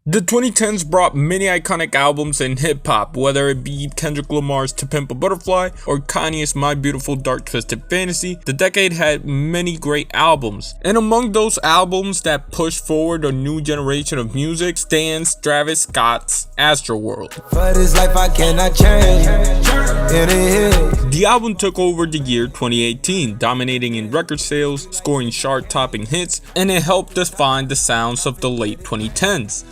The 2010s brought many iconic albums in hip-hop, whether it be Kendrick Lamar's To Pimp a Butterfly or Kanye's My Beautiful Dark Twisted Fantasy. The decade had many great albums, and among those albums that pushed forward a new generation of music stands Travis Scott's Astroworld. For this life I cannot change. The album took over the year 2018, dominating in record sales, scoring chart-topping hits, and it helped define the sounds of the late 2010s.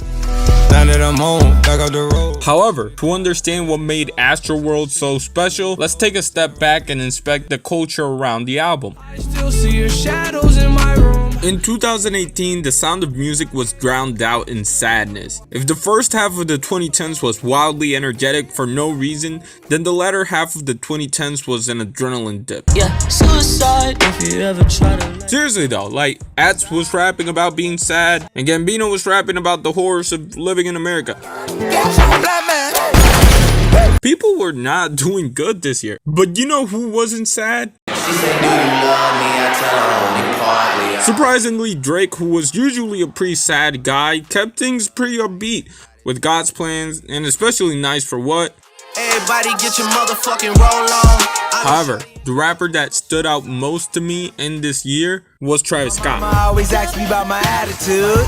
Now that I'm home, back up the road. However, to understand what made Astroworld so special, let's take a step back and inspect the culture around the album. I still see your shadows in my room. In 2018, the sound of music was drowned out in sadness. If the first half of the 2010s was wildly energetic for no reason, then the latter half of the 2010s was an adrenaline dip. Yeah, suicide if you ever try to. Seriously though, like, Ats was rapping about being sad, and Gambino was rapping about the horrors of living in America. People were not doing good this year. But you know who wasn't sad? Surprisingly, Drake, who was usually a pretty sad guy, kept things pretty upbeat with God's Plans and especially Nice for What. Everybody get your motherfucking roll on. However, the rapper that stood out most to me in this year was Travis Scott. Mama always ask me about my attitude.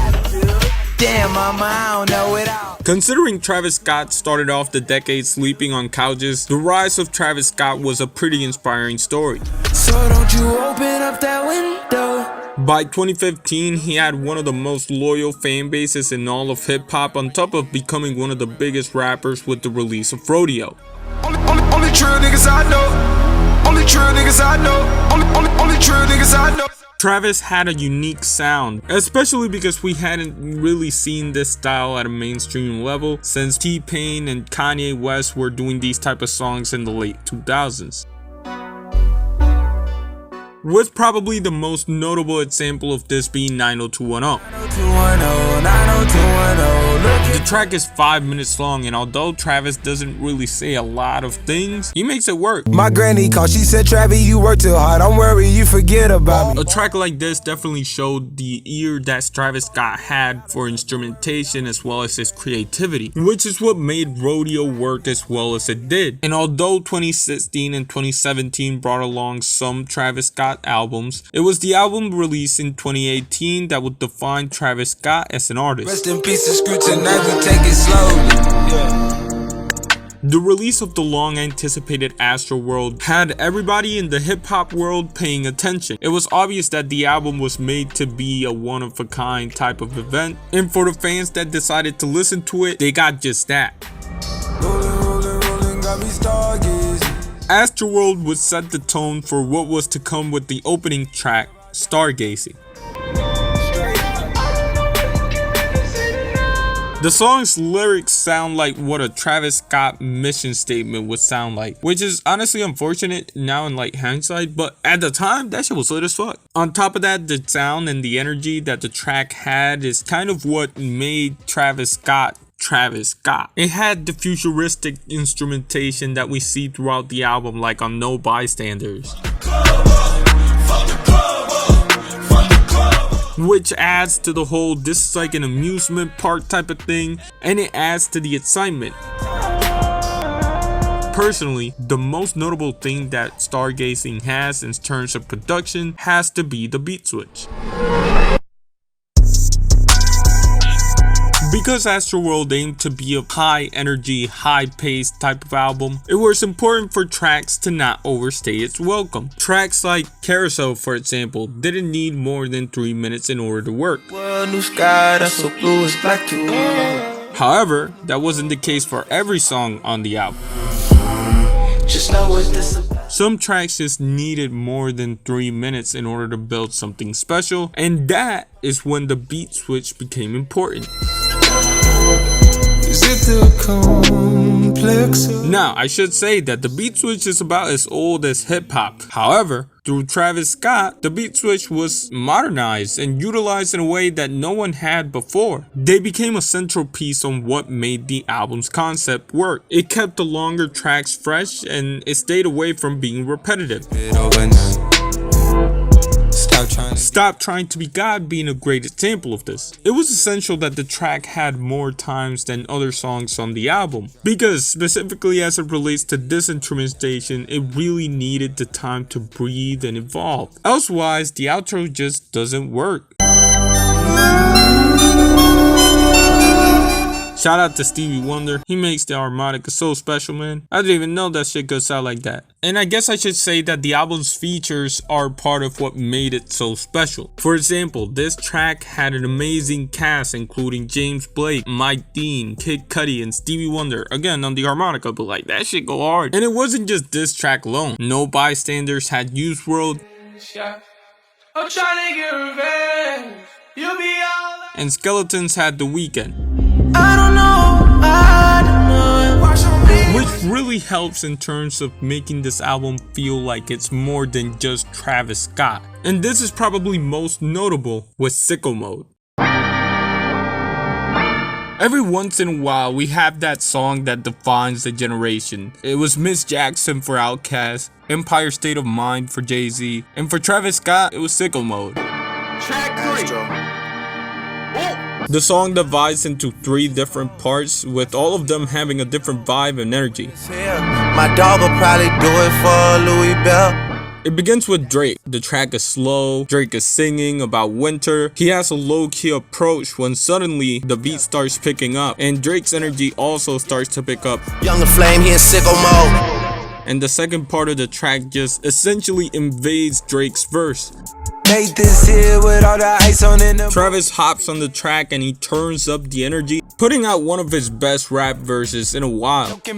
Damn, mama, I don't know it all. Considering Travis Scott started off the decade sleeping on couches, the rise of Travis Scott was a pretty inspiring story. So don't you open up that window. By 2015, he had one of the most loyal fan bases in all of hip-hop, on top of becoming one of the biggest rappers with the release of Rodeo. Only true niggas I know. Only true niggas I know. Only true niggas I know. Travis had a unique sound, especially because we hadn't really seen this style at a mainstream level since T-Pain and Kanye West were doing these type of songs in the late 2000s. With probably the most notable example of this being 90210. The track is 5 minutes long, and although Travis doesn't really say a lot of things, he makes it work. My granny called, she said, Travis, you work too hard, don't worry, you forget about me. A track like this definitely showed the ear that Travis Scott had for instrumentation as well as his creativity, which is what made Rodeo work as well as it did. And although 2016 and 2017 brought along some Travis Scott albums, it was the album released in 2018 that would define Travis Scott as an artist. Rest in peace and screw tonight, we take it slowly. The release of the long-anticipated Astroworld had everybody in the hip-hop world paying attention. It was obvious that the album was made to be a one-of-a-kind type of event, and for the fans that decided to listen to it, they got just that. Rolling, got me stargazing. Astroworld would set the tone for what was to come with the opening track, Stargazing. The song's lyrics sound like what a Travis Scott mission statement would sound like, which is honestly unfortunate now in like hindsight, but at the time that shit was lit as fuck. On top of that, the sound and the energy that the track had is kind of what made Travis Scott Travis Scott. It had the futuristic instrumentation that we see throughout the album, like on No Bystanders, which adds to the whole this is like an amusement park type of thing, and it adds to the excitement. Personally, the most notable thing that Stargazing has in terms of production has to be the beat switch. Because Astroworld aimed to be a high energy, high paced type of album, it was important for tracks to not overstay its welcome. Tracks like Carousel, for example, didn't need more than 3 minutes in order to work. However, that wasn't the case for every song on the album. Some tracks just needed more than 3 minutes in order to build something special, and that is when the beat switch became important. Now, I should say that the beat switch is about as old as hip-hop. However, through Travis Scott, the beat switch was modernized and utilized in a way that no one had before. They became a central piece on what made the album's concept work. It kept the longer tracks fresh, and it stayed away from being repetitive. Stop Trying to Be God being a great example of this. It was essential that the track had more times than other songs on the album, because specifically as it relates to this instrumentation, it really needed the time to breathe and evolve. Elsewise, the outro just doesn't work. Shout out to Stevie Wonder, he makes the harmonica so special, man. I didn't even know that shit could sound like that. And I guess I should say that the album's features are part of what made it so special. For example, this track had an amazing cast including James Blake, Mike Dean, Kid Cudi, and Stevie Wonder, again on the harmonica, but like that shit go hard. And it wasn't just this track alone. No Bystanders had Youth World, I'm trying to get revenge. You'll be all and Skeletons had The Weeknd. Which really helps in terms of making this album feel like it's more than just Travis Scott. And this is probably most notable with Sickle Mode. Every once in a while we have that song that defines the generation. It was Miss Jackson for Outkast, Empire State of Mind for Jay-Z, and for Travis Scott it was Sickle Mode. Track 3. The song divides into 3 different parts, with all of them having a different vibe and energy. My dog will probably do it for Louis Bell. It begins with Drake. The track is slow, Drake is singing about winter. He has a low-key approach when suddenly the beat starts picking up, and Drake's energy also starts to pick up. Younger Flame, he in Sickle Mode. And the second part of the track just essentially invades Drake's verse. This here with all the ice on in the Travis hops on the track and he turns up the energy, putting out one of his best rap verses in a while. He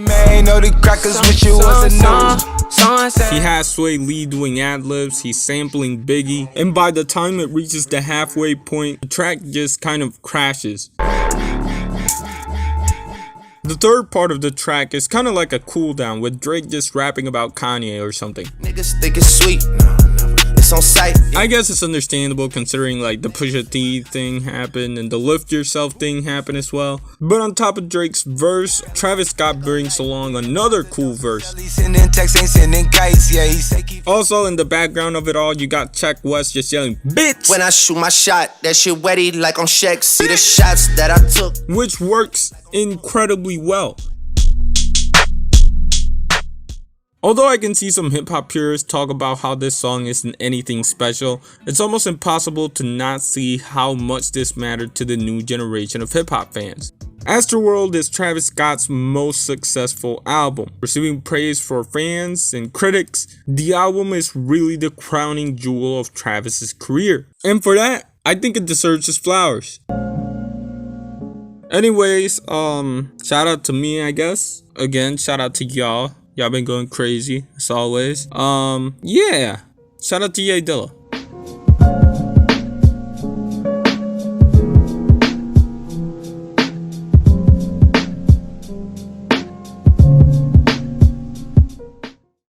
has Sway Lee doing ad-libs, he's sampling Biggie, and by the time it reaches the halfway point, the track just kind of crashes. The third part of the track is kind of like a cool down, with Drake just rapping about Kanye or something. Niggas think it's sweet. On site. I guess it's understandable considering like the Pusha T thing happened and the Lift Yourself thing happened as well. But on top of Drake's verse, Travis Scott brings along another cool verse. Also in the background of it all, you got Check West just yelling, "Bitch!" When I shoot my shot, that shit wetty like on Shaq. See the shots that I took. Which works incredibly well. Although I can see some hip-hop purists talk about how this song isn't anything special, it's almost impossible to not see how much this mattered to the new generation of hip-hop fans. Astroworld is Travis Scott's most successful album. Receiving praise for fans and critics, the album is really the crowning jewel of Travis's career. And for that, I think it deserves its flowers. Anyways, shout out to me, I guess. Again, shout out to y'all. Y'all been going crazy, as always. Yeah. Shout out to Ye Dilla.